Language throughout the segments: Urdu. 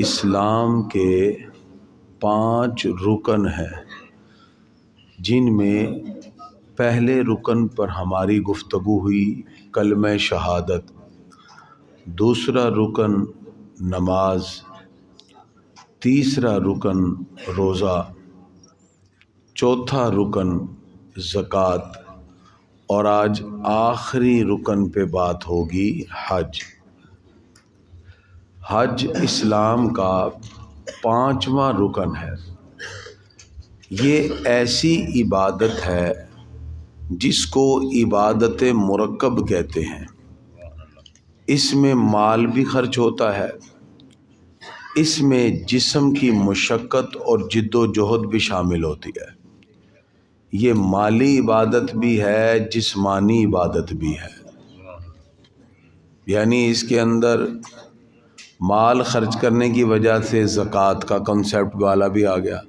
اسلام کے 5 رکن ہیں، جن میں پہلے رکن پر ہماری گفتگو ہوئی کلمہ شہادت، دوسرا رکن نماز، تیسرا رکن روزہ، چوتھا رکن زکوٰۃ، اور آج آخری رکن پہ بات ہوگی حج۔ حج اسلام کا 5واں رکن ہے۔ یہ ایسی عبادت ہے جس کو عبادت مرکب کہتے ہیں۔ اس میں مال بھی خرچ ہوتا ہے، اس میں جسم کی مشقت اور جد و جہد بھی شامل ہوتی ہے۔ یہ مالی عبادت بھی ہے، جسمانی عبادت بھی ہے، یعنی اس کے اندر مال خرچ کرنے کی وجہ سے زکوٰۃ کا کنسیپٹ والا بھی آ گیا۔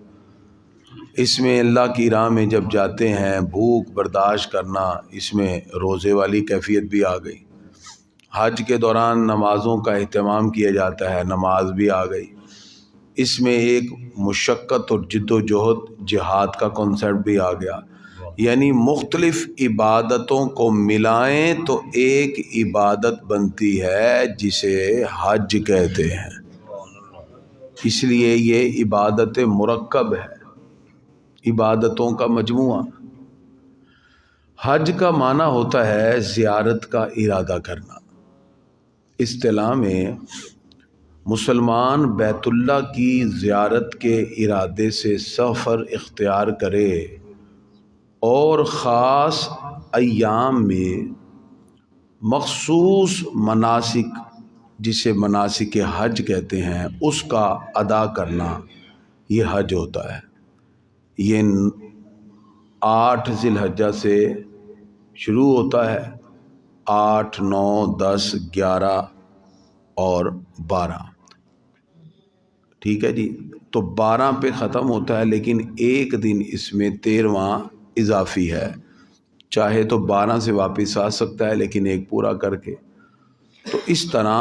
اس میں اللہ کی راہ میں جب جاتے ہیں بھوک برداشت کرنا، اس میں روزے والی کیفیت بھی آ گئی۔ حج کے دوران نمازوں کا اہتمام کیا جاتا ہے، نماز بھی آ گئی۔ اس میں ایک مشقت اور جد و جہد جہاد کا کنسیپٹ بھی آ گیا، یعنی مختلف عبادتوں کو ملائیں تو ایک عبادت بنتی ہے جسے حج کہتے ہیں۔ اس لیے یہ عبادت مرکب ہے، عبادتوں کا مجموعہ۔ حج کا معنی ہوتا ہے زیارت کا ارادہ کرنا۔ اصطلاح میں مسلمان بیت اللہ کی زیارت کے ارادے سے سفر اختیار کرے اور خاص ایام میں مخصوص مناسک، جسے مناسک حج کہتے ہیں، اس کا ادا کرنا، یہ حج ہوتا ہے۔ یہ 8 ذی الحجہ سے شروع ہوتا ہے، 8، 9، 10، 11 اور 12، ٹھیک ہے جی۔ تو 12 پہ ختم ہوتا ہے، لیکن ایک دن اس میں 13واں اضافی ہے، چاہے تو 12 سے واپس آ سکتا ہے، لیکن ایک پورا کر کے۔ تو اس طرح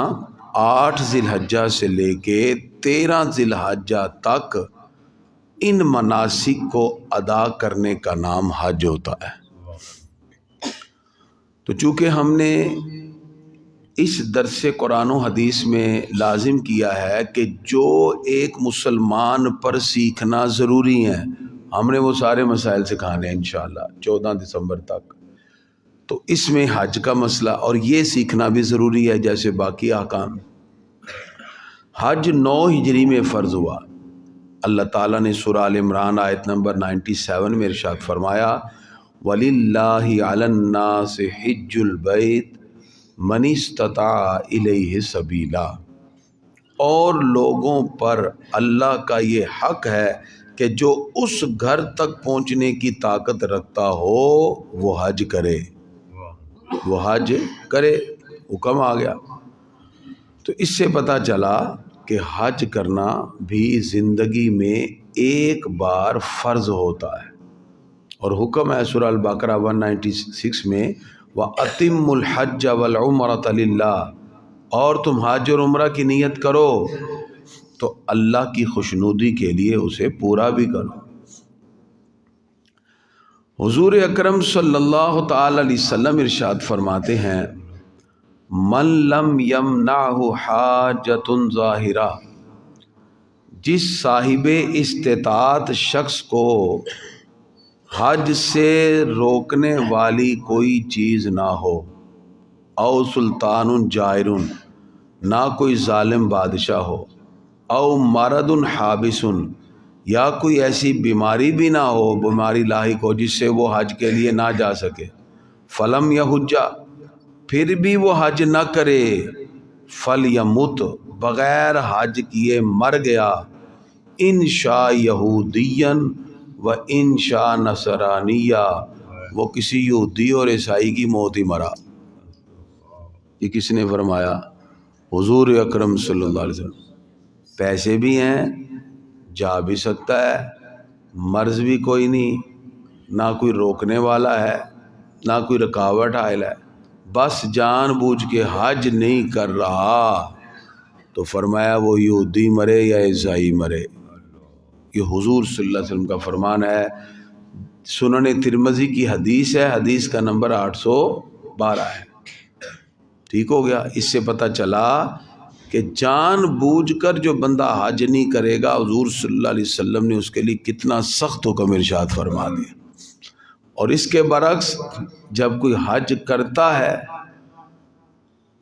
8 ذی الحجہ سے لے کے 13 ذی الحجہ تک ان مناسک کو ادا کرنے کا نام حج ہوتا ہے۔ تو چونکہ ہم نے اس درس قرآن و حدیث میں لازم کیا ہے کہ جو ایک مسلمان پر سیکھنا ضروری ہے، ہم نے وہ سارے مسائل سکھانے ہیں انشاءاللہ 14 دسمبر تک۔ تو اس میں حج کا مسئلہ اور یہ سیکھنا بھی ضروری ہے، جیسے باقی احکام۔ حج 9 ہجری میں فرض ہوا۔ اللہ تعالیٰ نے سورہ آل عمران آیت نمبر 97 میں ارشاد فرمایا، وَلِلَّهِ عَلَى النَّاسِ حِجُّ الْبَيْتِ مَنِ اسْتَطَاعَ إِلَيْهِ سَبِيلًا، اور لوگوں پر اللہ کا یہ حق ہے کہ جو اس گھر تک پہنچنے کی طاقت رکھتا ہو وہ حج کرے، وہ حج کرے، حکم آ گیا۔ تو اس سے پتہ چلا کہ حج کرنا بھی زندگی میں ایک بار فرض ہوتا ہے، اور حکم ہے سورہ البقرہ 196 میں، وَأَتِمُّ الْحَجَّ وَالْعُمْرَةَ لِلَّهِ، اور تم حج اور عمرہ کی نیت کرو تو اللہ کی خوشنودی کے لیے اسے پورا بھی کرو۔ حضور اکرم صلی اللہ تعالی علیہ وسلم ارشاد فرماتے ہیں، من لم یمنعہ حاجۃ ظاہرہ، جس صاحب استطاعت شخص کو حج سے روکنے والی کوئی چیز نہ ہو، او سلطان جائر، نہ کوئی ظالم بادشاہ ہو، او مرض حابس، یا کوئی ایسی بیماری بھی نہ ہو، بیماری لاحق ہو جس سے وہ حج کے لیے نہ جا سکے، فلم یحج، پھر بھی وہ حج نہ کرے، فلیمت، بغیر حج کیے مر گیا، ان شاء یہودیا و ان شاء نصرانیہ، وہ کسی یہودی اور عیسائی کی موت ہی مرا۔ یہ کس نے فرمایا؟ حضور اکرم صلی اللہ علیہ وسلم۔ پیسے بھی ہیں، جا بھی سکتا ہے، مرض بھی کوئی نہیں، نہ کوئی روکنے والا ہے، نہ کوئی رکاوٹ حائل ہے، بس جان بوجھ کے حج نہیں کر رہا، تو فرمایا وہ یہودی مرے یا عیسائی مرے. یہ حضور صلی اللہ علیہ وسلم کا فرمان ہے. سنن ترمذی کی حدیث ہے، حدیث کا نمبر 812 ہے. ٹھیک ہو گیا. اس سے پتہ چلا کہ جان بوجھ کر جو بندہ حج نہیں کرے گا، حضور صلی اللہ علیہ وسلم نے اس کے لیے کتنا سخت حکم ارشاد فرما دیا. اور اس کے برعکس جب کوئی حج کرتا ہے،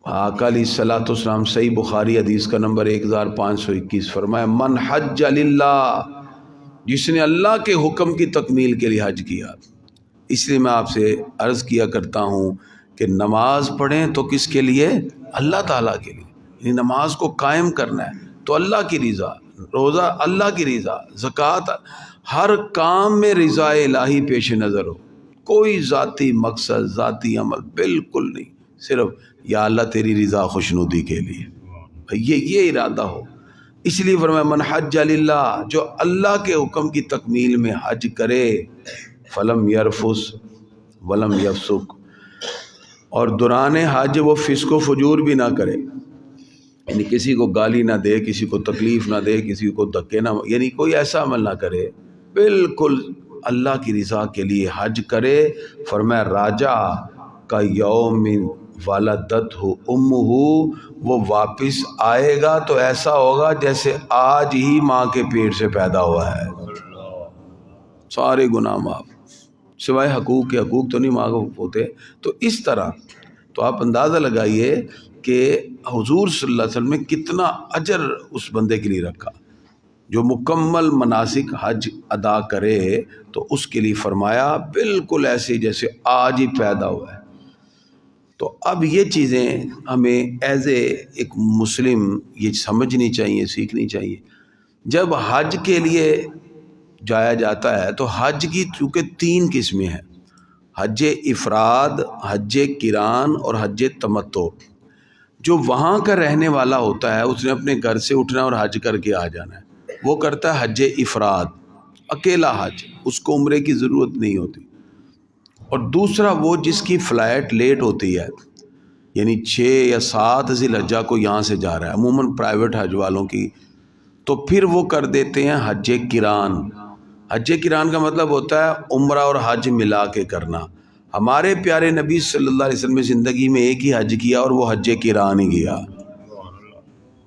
آقا علیہ الصلوۃ والسلام صحیح بخاری حدیث کا نمبر 1521 فرمایا من حج للہ، جس نے اللہ کے حکم کی تکمیل کے لیے حج کیا. اس لیے میں آپ سے عرض کیا کرتا ہوں کہ نماز پڑھیں تو کس کے لیے؟ اللہ تعالیٰ کے لیے. یعنی نماز کو قائم کرنا ہے تو اللہ کی رضا، روزہ اللہ کی رضا، زکوٰۃ، ہر کام میں رضا الہی پیش نظر ہو. کوئی ذاتی مقصد، ذاتی عمل بالکل نہیں، صرف یا اللہ تیری رضا خوشنودی کے لیے، یہ ارادہ ہو. اس لیے فرمایا من حج للہ، جو اللہ کے حکم کی تکمیل میں حج کرے، فلم یرفس ولم یفسق، اور دوران حج وہ فسق و فجور بھی نہ کرے. یعنی کسی کو گالی نہ دے، کسی کو تکلیف نہ دے، کسی کو دھکے نہ، یعنی کوئی ایسا عمل نہ کرے، بالکل اللہ کی رضا کے لیے حج کرے. فرمایا راجع کا یوم ولدتہ امہ، وہ واپس آئے گا تو ایسا ہوگا جیسے آج ہی ماں کے پیٹ سے پیدا ہوا ہے. سارے گناہ معاف، سوائے حقوق کے، حقوق تو نہیں ماں کو ہوتے. تو اس طرح تو آپ اندازہ لگائیے کہ حضور صلی اللہ علیہ وسلم نے کتنا اجر اس بندے کے لیے رکھا جو مکمل مناسک حج ادا کرے. تو اس کے لیے فرمایا بالکل ایسے جیسے آج ہی پیدا ہوا ہے. تو اب یہ چیزیں ہمیں ایز اے ایک مسلم یہ سمجھنی چاہیے، سیکھنی چاہیے. جب حج کے لیے جایا جاتا ہے تو حج کی چونکہ 3 قسمیں ہیں، حج افراد، حج قران اور حج تمتع. جو وہاں کا رہنے والا ہوتا ہے اس نے اپنے گھر سے اٹھنا اور حج کر کے آ جانا ہے، وہ کرتا ہے حج افراد، اکیلا حج، اس کو عمرے کی ضرورت نہیں ہوتی. اور دوسرا وہ جس کی فلائٹ لیٹ ہوتی ہے، یعنی 6 یا 7 ذی الحجہ کو یہاں سے جا رہا ہے، عموماً پرائیویٹ حج والوں کی، تو پھر وہ کر دیتے ہیں حج قران. حج قران کا مطلب ہوتا ہے عمرہ اور حج ملا کے کرنا. ہمارے پیارے نبی صلی اللہ علیہ وسلم نے زندگی میں ایک ہی حج کیا اور وہ حج قران ہی کیا.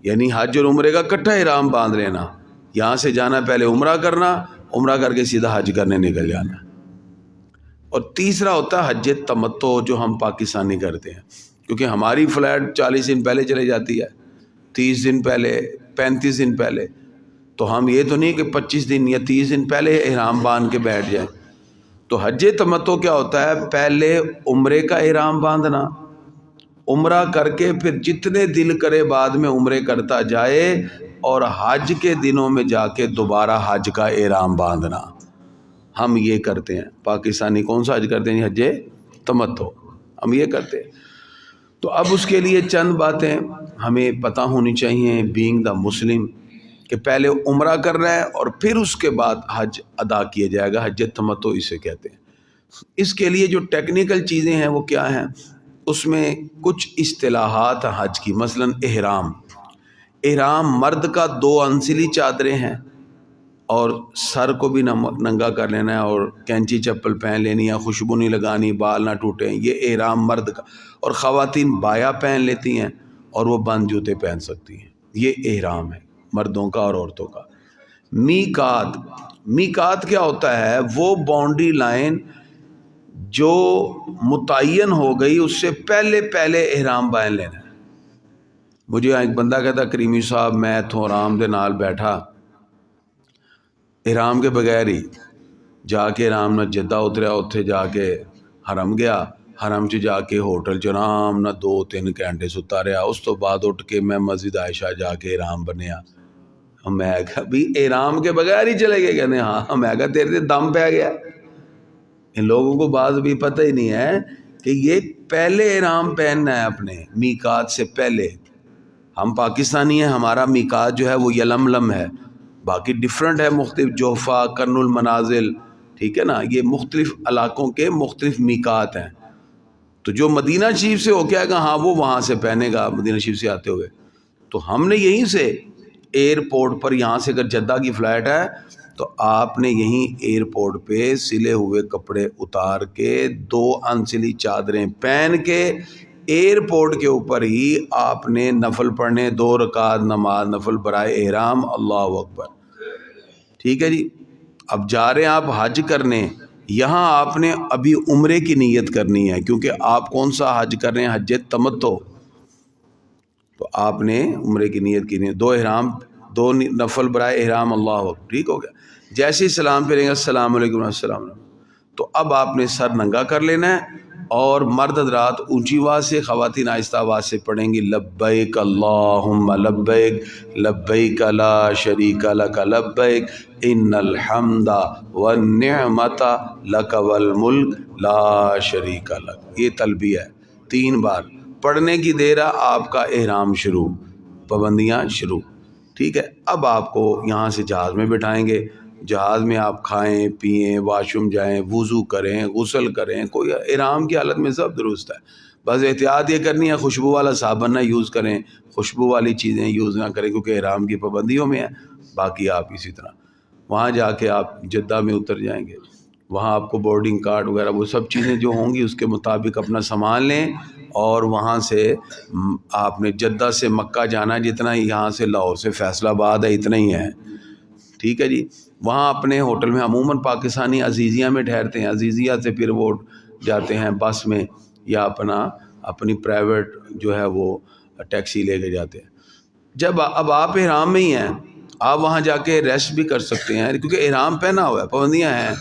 یعنی حج اور عمرے کا اکٹھا احرام باندھ لینا، یہاں سے جانا، پہلے عمرہ کرنا، عمرہ کر کے سیدھا حج کرنے نکل جانا. اور تیسرا ہوتا ہے حج تمتع، جو ہم پاکستانی کرتے ہیں، کیونکہ ہماری فلائٹ 40 دن پہلے چلے جاتی ہے، 30 دن پہلے، 35 دن پہلے. تو ہم یہ تو نہیں کہ 25 دن یا 30 دن پہلے احرام باندھ کے بیٹھ جائیں. تو حج تمتع کیا ہوتا ہے؟ پہلے عمرے کا احرام باندھنا، عمرہ کر کے پھر جتنے دل کرے بعد میں عمرے کرتا جائے، اور حج کے دنوں میں جا کے دوبارہ حج کا احرام باندھنا. ہم یہ کرتے ہیں. پاکستانی کون سا حج کرتے ہیں؟ حج تمتع ہم یہ کرتے ہیں. تو اب اس کے لیے چند باتیں ہمیں پتہ ہونی چاہیے بینگ دا مسلم، کہ پہلے عمرہ کر رہا ہے اور پھر اس کے بعد حج ادا کیا جائے گا، حج تمتع اسے کہتے ہیں. اس کے لیے جو ٹیکنیکل چیزیں ہیں وہ کیا ہیں؟ اس میں کچھ اصطلاحات حج کی، مثلا احرام. احرام مرد کا 2 انسلی چادریں ہیں، اور سر کو بھی ننگا کر لینا ہے، اور کینچی چپل پہن لینی ہے، خوشبو نہیں لگانی، بال نہ ٹوٹیں، یہ احرام مرد کا. اور خواتین بایا پہن لیتی ہیں اور وہ بند جوتے پہن سکتی ہیں. یہ احرام ہے مردوں کا اور عورتوں کا. میقات، میقات کیا ہوتا ہے؟ وہ باؤنڈری لائن جو متعین ہو گئی، اس سے پہلے پہلے احرام باندھ لینا ہے. مجھے ایک بندہ کہتا کریمی صاحب میں تو آرام دے نال بیٹھا، احرام کے بغیر ہی جا کے احرام نہ جدہ اتریا، اتھے جا کے حرم گیا، حرم چ جا کے ہوٹل چ آرام نہ 2-3 گھنٹے ستا رہا. اس تو بعد اٹھ کے میں مسجد عائشہ جا کے احرام بنیا. میں کہا بھی احرام کے بغیر ہی چلے گئے؟ کہنے ہاں. میں کہا تیرے دم پہ گیا. ان لوگوں کو بعض بھی پتہ ہی نہیں ہے کہ یہ پہلے احرام پہننا ہے اپنے میقات سے پہلے. ہم پاکستانی ہیں، ہمارا میقات جو ہے وہ یلملم ہے، باقی ڈیفرنٹ ہے، مختلف، جوفہ، کرن المنازل، ٹھیک ہے نا، یہ مختلف علاقوں کے مختلف میقات ہیں. تو جو مدینہ شریف سے ہو کے آئے گا، ہاں وہ وہاں سے پہنے گا مدینہ شریف سے آتے ہوئے. تو ہم نے یہیں سے ایئرپورٹ پر، یہاں سے اگر جدہ کی فلائٹ ہے تو آپ نے یہیں ایئرپورٹ پہ سلے ہوئے کپڑے اتار کے 2 انسلی چادریں پہن کے ایئرپورٹ کے اوپر ہی آپ نے نفل پڑھنے، 2 رکعت نماز نفل برائے احرام، اللہ اکبر. ٹھیک ہے جی. اب جا رہے ہیں آپ حج کرنے، یہاں آپ نے ابھی عمرے کی نیت کرنی ہے، کیونکہ آپ کون سا حج کر رہے ہیں؟ حج تمتع. تو آپ نے عمرے کی نیت کی نہیں، 2 احرام، 2 نفل برائے احرام، اللہ اکبر. ٹھیک ہو گیا. جیسے ہی سلام پھریں گے السلام علیکم السلام علیکم، تو اب آپ نے سر ننگا کر لینا ہے، اور مرد حضرات اونچی آواز سے، خواتین آہستہ آواز سے پڑھیں گی لبیک اللہم لبیک لبیک لا شریک لک لبیک ان الحمد والنعمت لک والملک لا شریک لک. یہ تلبیہ ہے 3 بار پڑھنے کی دیر ہے، آپ کا احرام شروع، پابندیاں شروع. ٹھیک ہے. اب آپ کو یہاں سے جہاز میں بٹھائیں گے، جہاز میں آپ کھائیں پئیں، واش روم جائیں، وضو کریں، غسل کریں، کوئی احرام کی حالت میں سب درست ہے. بس احتیاط یہ کرنی ہے خوشبو والا صابن نہ یوز کریں، خوشبو والی چیزیں یوز نہ کریں، کیونکہ احرام کی پابندیوں میں ہے. باقی آپ اسی طرح وہاں جا کے آپ جدہ میں اتر جائیں گے، وہاں آپ کو بورڈنگ کارڈ وغیرہ وہ سب چیزیں جو ہوں گی اس کے مطابق اپنا سامان لیں، اور وہاں سے آپ نے جدہ سے مکہ جانا ہے جتنا ہی، یہاں سے لاہور سے فیصل آباد ہے اتنا ہی ہے. ٹھیک ہے جی. وہاں اپنے ہوٹل میں عموماً پاکستانی عزیزیہ میں ٹھہرتے ہیں، عزیزیہ سے پھر وہ جاتے ہیں بس میں یا اپنی پرائیویٹ جو ہے وہ ٹیکسی لے کے جاتے ہیں. جب اب آپ احرام میں ہی ہیں، آپ وہاں جا کے ریسٹ بھی کر سکتے ہیں، کیونکہ احرام پہنا ہوا ہے، پابندیاں ہیں.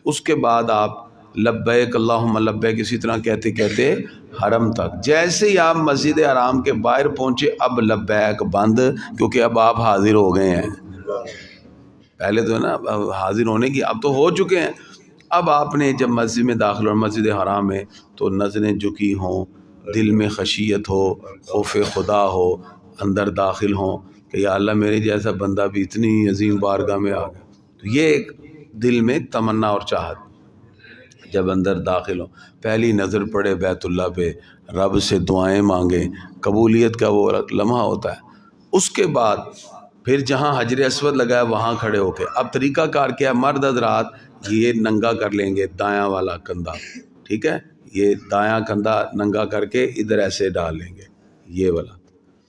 اس کے بعد آپ لبیک اللہم لبیک اسی طرح کہتے کہتے حرم تک. جیسے ہی آپ مسجد حرام کے باہر پہنچے، اب لبیک بند، کیونکہ اب آپ حاضر ہو گئے ہیں. پہلے تو ہے نا حاضر ہونے کی، اب تو ہو چکے ہیں. اب آپ نے جب مسجد میں داخل ہو، مسجد حرام میں، تو نظریں جھکی ہوں، دل میں خشیت ہو، خوف خدا ہو، اندر داخل ہوں کہ یا اللہ میرے جیسا بندہ بھی اتنی عظیم بارگاہ میں آ گیا. تو یہ ایک دل میں تمنا اور چاہت. جب اندر داخل ہو، پہلی نظر پڑے بیت اللہ پہ، رب سے دعائیں مانگیں، قبولیت کا وہ لمحہ ہوتا ہے. اس کے بعد پھر جہاں حجر اسود لگا ہے وہاں کھڑے ہو کے اب طریقہ کار کیا ہے؟ مرد حضرات یہ ننگا کر لیں گے دایاں والا کندھا. ٹھیک ہے. یہ دایاں کندھا ننگا کر کے ادھر ایسے ڈال لیں گے، یہ والا.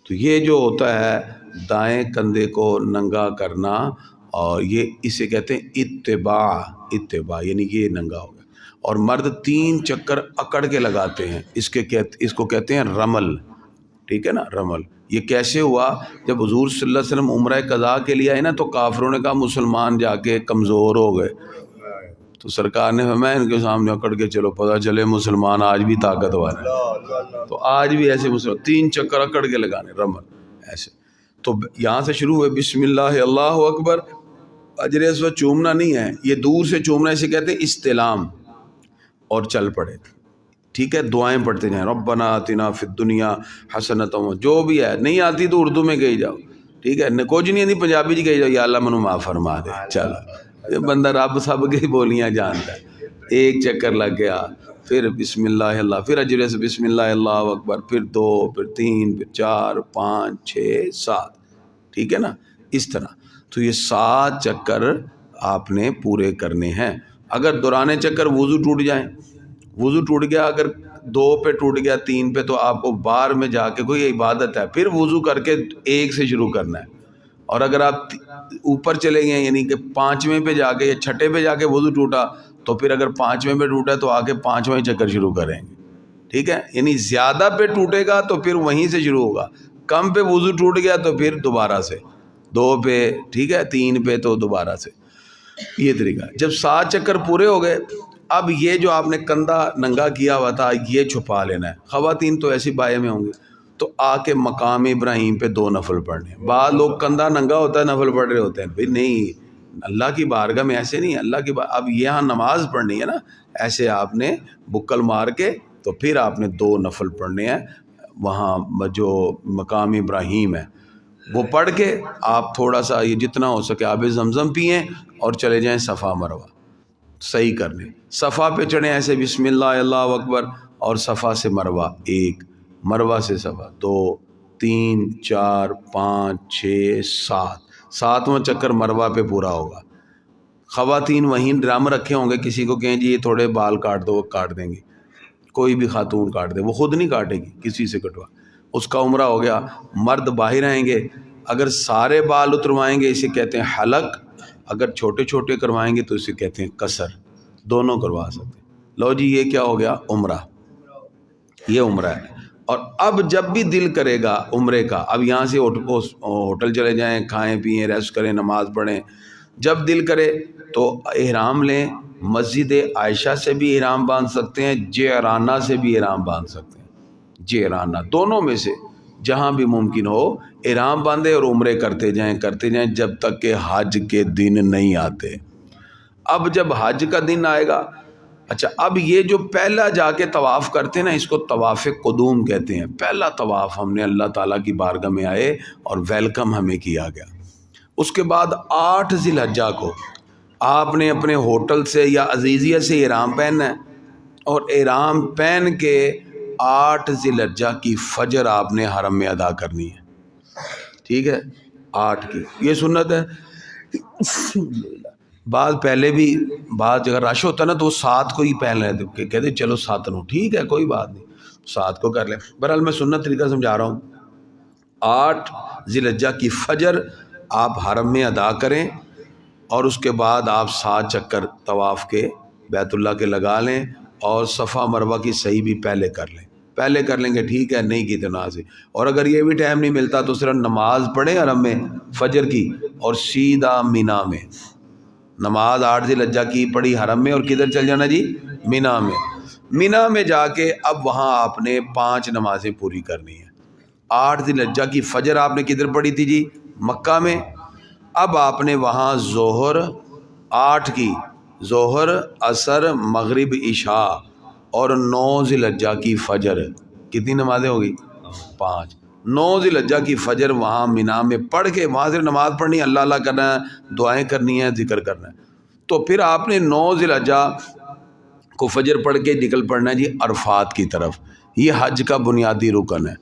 تو یہ جو ہوتا ہے دائیں کندھے کو ننگا کرنا، اور یہ اسے کہتے ہیں اتباع، یعنی یہ ننگا ہو گیا. اور مرد 3 چکر اکڑ کے لگاتے ہیں، اس کو کہتے ہیں رمل. ٹھیک ہے نا، رمل. یہ کیسے ہوا؟ جب حضور صلی اللہ علیہ وسلم عمرہ قضا کے لیے آئے نا، تو کافروں نے کہا مسلمان جا کے کمزور ہو گئے، تو سرکار نے فرمایا ان کے سامنے اکڑ کے چلو، پتہ چلے مسلمان آج بھی طاقتور ہیں. تو آج بھی ایسے مسلمان 3 چکر اکڑ کے لگانے، رمل ایسے. تو یہاں سے شروع ہوئے بسم اللہ اللہ اکبر. حجر اسود چومنا نہیں ہے، یہ دور سے چومنا، اسے کہتے ہیں استلام، اور چل پڑے. ٹھیک ہے. دعائیں پڑھتے جائیں، ربنا آتنا فی الدنیا حسنۃ، جو بھی ہے. نہیں آتی تو اردو میں کہی جاؤ. ٹھیک ہے. کچھ نہیں آتی پنجابی جی کہی جاؤ، یا اللہ منو معاف فرما دے. چلو بندہ رب سب کی بولیاں جانتا ہے. 1 چکر لگ گیا، پھر بسم اللہ اللہ، پھر حجر سے بسم اللہ اللہ اکبر، پھر 2، پھر 3، پھر 4، 5، 6، 7. ٹھیک ہے نا، اس طرح. تو یہ 7 چکر آپ نے پورے کرنے ہیں. اگر دوران چکر وضو ٹوٹ جائیں، وضو ٹوٹ گیا، اگر 2 پہ ٹوٹ گیا، 3 پہ، تو آپ کو بار میں جا کے، کوئی عبادت ہے، پھر وضو کر کے 1 سے شروع کرنا ہے. اور اگر آپ اوپر چلے گئے، یعنی کہ 5ویں پہ جا کے یا 6ٹھے پہ جا کے وضو ٹوٹا، تو پھر اگر 5ویں پہ ٹوٹا تو آگے 5واں چکر شروع کریں گے. ٹھیک ہے. یعنی زیادہ پہ ٹوٹے گا تو پھر وہیں سے شروع ہوگا، کم پہ وضو ٹوٹ گیا تو پھر دوبارہ سے 2 پہ، ٹھیک ہے، 3 پہ تو دوبارہ سے. یہ طریقہ. جب 7 چکر پورے ہو گئے، اب یہ جو آپ نے کندھا ننگا کیا ہوا تھا یہ چھپا لینا ہے. خواتین تو ایسی بائے میں ہوں گی، تو آ کے مقام ابراہیم پہ 2 نفل پڑھنے. بعض لوگ کندھا ننگا ہوتا ہے نفل پڑھ رہے ہوتے ہیں. بھائی نہیں، اللہ کی بارگاہ میں ایسے نہیں. اللہ کی اب یہاں نماز پڑھنی ہے نا، ایسے آپ نے بکل مار کے تو پھر آپ نے 2 نفل پڑھنے ہیں. وہاں جو مقام ابراہیم ہے وہ پڑھ کے آپ تھوڑا سا یہ جتنا ہو سکے آب زمزم پئیں اور چلے جائیں صفا مروہ صحیح کرنے. صفا پہ چڑھیں ایسے بسم اللہ اللہ اکبر، اور صفا سے مروہ 1، مروہ سے صفا 2، 3 4 5 6 7 7واں چکر مروہ پہ پورا ہوگا. خواتین وہیں ڈرم رکھے ہوں گے, کسی کو کہیں جی یہ تھوڑے بال کاٹ دو, وہ کاٹ دیں گی. کوئی بھی خاتون کاٹ دے, وہ خود نہیں کاٹے گی, کسی سے کٹوا, اس کا عمرہ ہو گیا. مرد باہر آئیں گے, اگر سارے بال اتروائیں گے اسے کہتے ہیں حلق, اگر چھوٹے چھوٹے کروائیں گے تو اسے کہتے ہیں قصر. دونوں کروا سکتے ہیں. لو جی یہ کیا ہو گیا, عمرہ. یہ عمرہ ہے. اور اب جب بھی دل کرے گا عمرے کا, اب یہاں سے ہوٹل چلے جائیں, کھائیں پئیں, ریسٹ کریں, نماز پڑھیں, جب دل کرے تو احرام لیں. مسجد عائشہ سے بھی احرام باندھ سکتے ہیں, جعرانہ سے بھی احرام باندھ سکتے ہیں. جعرانہ, دونوں میں سے جہاں بھی ممکن ہو احرام باندھے اور عمرے کرتے جائیں جب تک کہ حج کے دن نہیں آتے. اب جب حج کا دن آئے گا, اچھا اب یہ جو پہلا جا کے طواف کرتے ہیں نا, اس کو طواف قدوم کہتے ہیں. پہلا طواف ہم نے اللہ تعالیٰ کی بارگاہ میں آئے اور ویلکم ہمیں کیا گیا. اس کے بعد 8 ذی الحجہ کو آپ نے اپنے ہوٹل سے یا عزیزیہ سے احرام پہننا ہے, اور احرام پہن کے 8 ذی الحجہ کی فجر آپ نے حرم میں ادا کرنی ہے. ٹھیک ہے, 8 کی یہ سنت ہے. بعض پہلے بھی بعض جگہ رش ہوتا ہے نا تو وہ 7 کو ہی پہن لیتے, کہ کہتے چلو 7 نو, ٹھیک ہے کوئی بات نہیں 7 کو کر لیں. بہرحال میں سنت طریقہ سمجھا رہا ہوں. 8 ذی الحجہ کی فجر آپ حرم میں ادا کریں, اور اس کے بعد آپ 7 چکر طواف کے بیت اللہ کے لگا لیں, اور صفا مروہ کی صحیح بھی پہلے کر لیں. پہلے کر لیں گے ٹھیک ہے, نہیں کی تو نہ سے. اور اگر یہ بھی ٹائم نہیں ملتا تو صرف نماز پڑھیں حرم میں فجر کی, اور سیدھا مینا میں نماز 8 ذی الحجہ کی پڑھی حرم میں, اور کدھر چل جانا جی, مینا میں. مینا میں جا کے اب وہاں آپ نے 5 نمازیں پوری کرنی ہیں. 8 ذی الحجہ کی فجر آپ نے کدھر پڑھی تھی جی, مکہ میں. اب آپ نے وہاں ظہر 8 کی, ظہر عصر مغرب عشاء, اور 9 ذی الحجہ کی فجر, کتنی نمازیں ہوگی, 5. 9 ذی الحجہ کی فجر وہاں مینا میں پڑھ کے, وہاں سے نماز پڑھنی ہے, اللہ اللہ کرنا ہے, دعائیں کرنی ہیں, ذکر کرنا ہے. تو پھر آپ نے 9 ذی الحجہ کو فجر پڑھ کے نکل پڑنا ہے جی عرفات کی طرف. یہ حج کا بنیادی رکن ہے.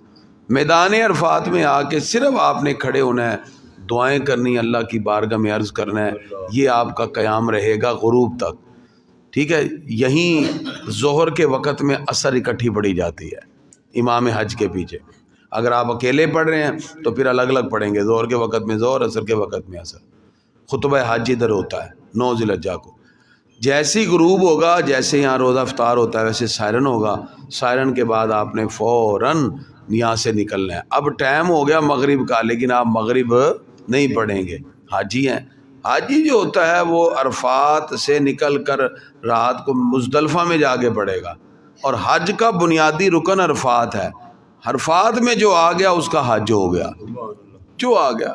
میدان عرفات میں آ کے صرف آپ نے کھڑے ہونا ہے, دعائیں کرنی, اللہ کی بارگاہ میں عرض کرنا ہے. یہ آپ کا قیام رہے گا غروب تک. ٹھیک ہے, یہیں ظہر کے وقت میں عصر اکٹھی پڑھی جاتی ہے امام حج کے پیچھے. اگر آپ اکیلے پڑھ رہے ہیں تو پھر الگ الگ پڑھیں گے, ظہر کے وقت میں ظہر, عصر کے وقت میں عصر. خطبہ حج ادھر ہوتا ہے 9 ذی الحجہ کو. جیسے ہی غروب ہوگا, جیسے یہاں روزہ افطار ہوتا ہے ویسے سائرن ہوگا. سائرن کے بعد آپ نے فوراً یہاں سے نکلنا ہے. اب ٹائم ہو گیا مغرب کا, لیکن آپ مغرب نہیں پڑھیں گے, حاجی ہیں. حاجی جو ہوتا ہے وہ عرفات سے نکل کر رات کو مزدلفہ میں جا کے پڑھے گا, اور حج کا بنیادی رکن عرفات ہے. عرفات میں جو آ گیا اس کا حج ہو گیا, جو آ گیا.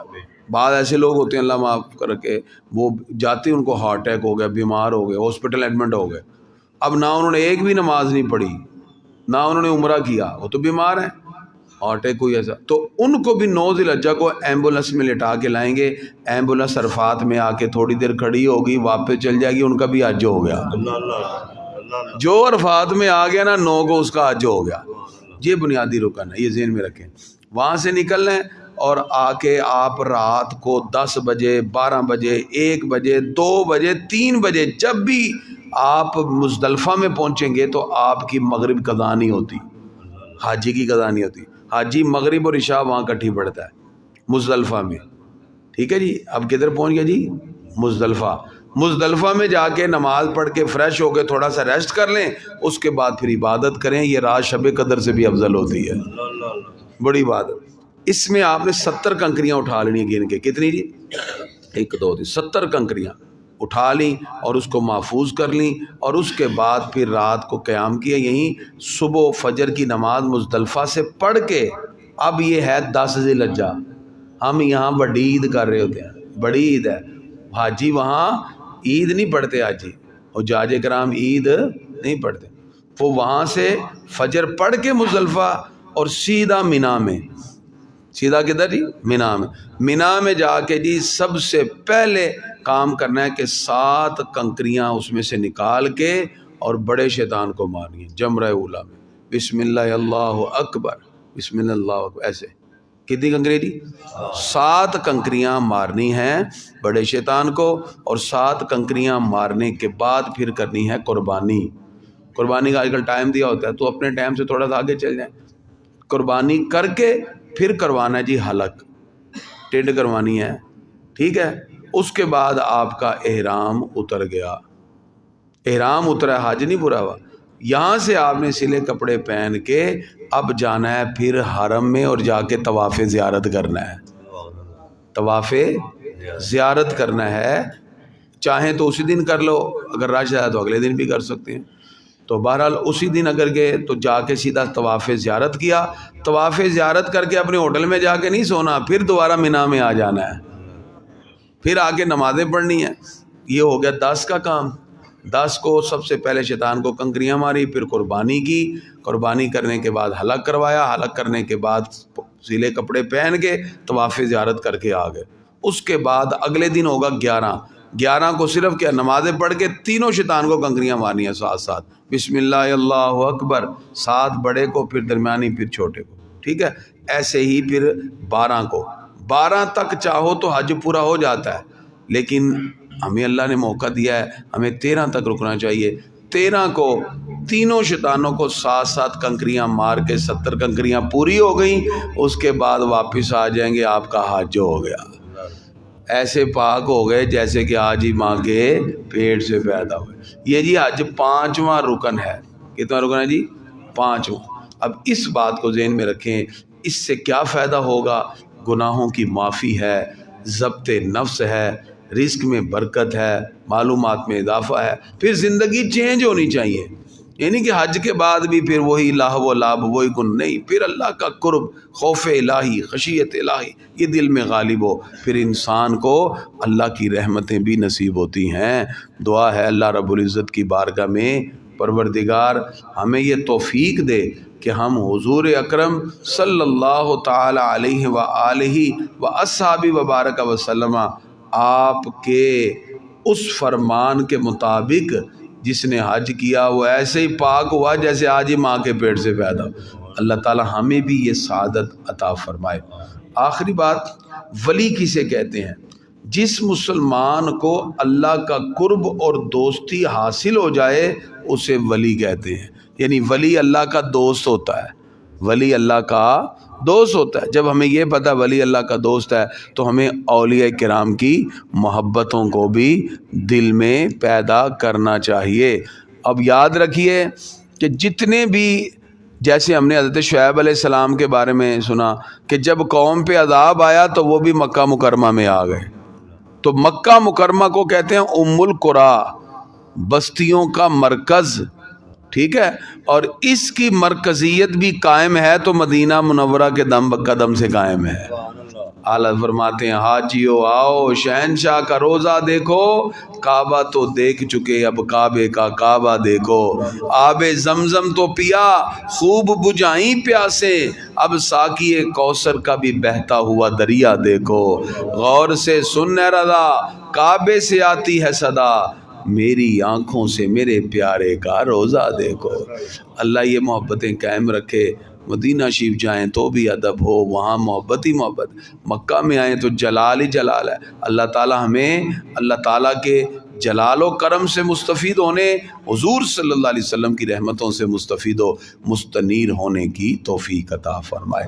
بعض ایسے لوگ ہوتے ہیں اللہ معاف کر کے, وہ جاتے ان کو ہارٹ اٹیک ہو گیا, بیمار ہو گئے, ہاسپٹل ایڈمٹ ہو گئے. اب نہ انہوں نے ایک بھی نماز نہیں پڑھی, نہ انہوں نے عمرہ کیا, وہ تو بیمار ہیں, ہارٹ اٹیک کوئی ایسا. تو ان کو بھی 9 ذی الحجہ کو ایمبولینس میں لٹا کے لائیں گے. ایمبولینس عرفات میں آ کے تھوڑی دیر کھڑی ہوگی, واپس چل جائے گی, ان کا بھی حج ہو گیا. جو عرفات میں آ گیا نا 9 کو, اس کا حج ہو گیا. یہ بنیادی رکن ہے, یہ ذہن میں رکھیں. وہاں سے نکلنا ہے, اور آ کے آپ رات کو 10 بجے 12 بجے 1 بجے 2 بجے 3 بجے جب بھی آپ مزدلفہ میں پہنچیں گے تو آپ کی مغرب قضا نہیں ہوتی, حاجی کی قضا نہیں ہوتی. حاجی مغرب اور عشاء وہاں کٹھی پڑتا ہے مزدلفہ میں. ٹھیک ہے جی. اب کدھر پہنچ گیا جی, مزدلفہ. مزدلفہ میں جا کے نماز پڑھ کے فریش ہو کے تھوڑا سا ریسٹ کر لیں, اس کے بعد پھر عبادت کریں. یہ رات شب قدر سے بھی افضل ہوتی ہے, بڑی عبادت. اس میں آپ نے 70 کنکریاں اٹھا لینی ہیں, گن کے. کتنی جی, 1 2 3 70 کنکریاں اٹھا لیں اور اس کو محفوظ کر لیں, اور اس کے بعد پھر رات کو قیام کیا. یہیں صبح فجر کی نماز مزدلفہ سے پڑھ کے, اب یہ ہے 10 ذی الحجہ, ہم یہاں بڑی عید کر رہے ہوتے ہیں, بڑی عید ہے. حاجی وہاں عید نہیں پڑھتے, حاجی اور حجاج کرام عید نہیں پڑھتے. وہ وہاں سے فجر پڑھ کے مزدلفہ, اور سیدھا مینا میں, سیدھا کدھر جی, مینا میں. مینا میں جا کے جی سب سے پہلے کام کرنا ہے کہ 7 کنکریاں اس میں سے نکال کے اور بڑے شیطان کو مارنی ہے جمرہ اولا میں. بسم اللہ اللہ اکبر, بسم اللہ اللہ اکبر, ایسے کتنی کنکریاں جی؟ 7 کنکریاں مارنی ہیں بڑے شیطان کو، اور 7 کنکریاں مارنے کے بعد پھر کرنی ہے قربانی۔ قربانی کا آج کل ٹائم دیا ہوتا ہے، تو اپنے ٹائم سے تھوڑا سا آگے چل جائیں، قربانی کر کے پھر کروانا ہے جی حلق، ٹینڈ کروانی ہے، ٹھیک ہے۔ اس کے بعد آپ کا احرام اتر گیا، احرام اترا، حج نہیں پورا ہوا۔ یہاں سے آپ نے سلے کپڑے پہن کے اب جانا ہے پھر حرم میں، اور جا کے طواف زیارت کرنا ہے، طواف زیارت کرنا ہے۔ چاہیں تو اسی دن کر لو، اگر رش ہے تو اگلے دن بھی کر سکتے ہیں۔ تو بہرحال اسی دن اگر گئے تو جا کے سیدھا طواف زیارت کیا، طواف زیارت کر کے اپنے ہوٹل میں جا کے نہیں سونا، پھر دوبارہ مینا میں آ جانا ہے، پھر آ کے نمازیں پڑھنی ہیں۔ یہ ہو گیا 10 کا کام۔ 10 کو سب سے پہلے شیطان کو کنکریاں ماری، پھر قربانی کی، قربانی کرنے کے بعد حلق کروایا، حلق کرنے کے بعد سیلے کپڑے پہن کے طواف زیارت کر کے آ گئے۔ اس کے بعد اگلے دن ہوگا 11 کو صرف کیا نمازیں پڑھ کے تینوں شیطان کو کنکریاں مارنی ہیں ساتھ ساتھ، بسم اللہ اللہ اکبر، 7 بڑے کو، پھر درمیانی، پھر چھوٹے کو، ٹھیک ہے۔ ایسے ہی پھر 12 تک چاہو تو حج پورا ہو جاتا ہے، لیکن ہمیں اللہ نے موقع دیا ہے، ہمیں 13 تک رکنا چاہیے۔ 13 کو تینوں شیطانوں کو ساتھ کنکریاں مار کے 70 کنکریاں پوری ہو گئیں، اس کے بعد واپس آ جائیں گے، آپ کا حج ہو گیا، ایسے پاک ہو گئے جیسے کہ آج ہی ماں کے پیٹ سے پیدا ہوئے۔ یہ جی حج 5واں رکن ہے۔ کتنا رکن ہے جی؟ 5واں۔ اب اس بات کو ذہن میں رکھیں، اس سے کیا فائدہ ہوگا؟ گناہوں کی معافی ہے، ضبط نفس ہے، رزق میں برکت ہے، معلومات میں اضافہ ہے، پھر زندگی چینج ہونی چاہیے۔ یعنی کہ حج کے بعد بھی پھر وہی لاہ و لاب، وہی گن نہیں، پھر اللہ کا قرب، خوف الہی، خشیت الہی یہ دل میں غالب ہو، پھر انسان کو اللہ کی رحمتیں بھی نصیب ہوتی ہیں۔ دعا ہے اللہ رب العزت کی بارگاہ میں، پروردگار ہمیں یہ توفیق دے کہ ہم حضور اکرم صلی اللہ تعالی علیہ وآلہ واصحابہ وبارک وسلم آپ کے اس فرمان کے مطابق جس نے حج کیا وہ ایسے ہی پاک ہوا جیسے آج ہی ماں کے پیٹ سے پیدا ہو۔ اللہ تعالی ہمیں بھی یہ سعادت عطا فرمائے۔ آخری بات، ولی کسے کہتے ہیں؟ جس مسلمان کو اللہ کا قرب اور دوستی حاصل ہو جائے اسے ولی کہتے ہیں۔ یعنی ولی اللہ کا دوست ہوتا ہے، ولی اللہ کا دوست ہوتا ہے۔ جب ہمیں یہ پتہ ولی اللہ کا دوست ہے تو ہمیں اولیاء کرام کی محبتوں کو بھی دل میں پیدا کرنا چاہیے۔ اب یاد رکھیے کہ جتنے بھی، جیسے ہم نے حضرت شعیب علیہ السلام کے بارے میں سنا کہ جب قوم پہ عذاب آیا تو وہ بھی مکہ مکرمہ میں آ گئے، تو مکہ مکرمہ کو کہتے ہیں ام القریٰ، بستیوں کا مرکز، ٹھیک ہے، اور اس کی مرکزیت بھی قائم ہے تو مدینہ منورہ کے دم قدم سے قائم ہے۔ اعلیٰ فرماتے ہیں حاجیو آؤ شہنشاہ کا روزہ دیکھو، کعبہ تو دیکھ چکے اب کعبے کا کعبہ دیکھو، آب زمزم تو پیا خوب بجھائیں پیاسے، اب ساقی کوثر کا بھی بہتا ہوا دریا دیکھو، غور سے سن اے رضا کعبے سے آتی ہے صدا، میری آنکھوں سے میرے پیارے کا روزہ دیکھو۔ اللہ یہ محبتیں قائم رکھے۔ مدینہ شریف جائیں تو بھی ادب ہو، وہاں محبت ہی محبت، مکہ میں آئیں تو جلال ہی جلال ہے۔ اللہ تعالی ہمیں اللہ تعالیٰ کے جلال و کرم سے مستفید ہونے، حضور صلی اللہ علیہ وسلم کی رحمتوں سے مستفید و مستنیر ہونے کی توفیق عطا فرمائے۔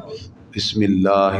بسم اللہ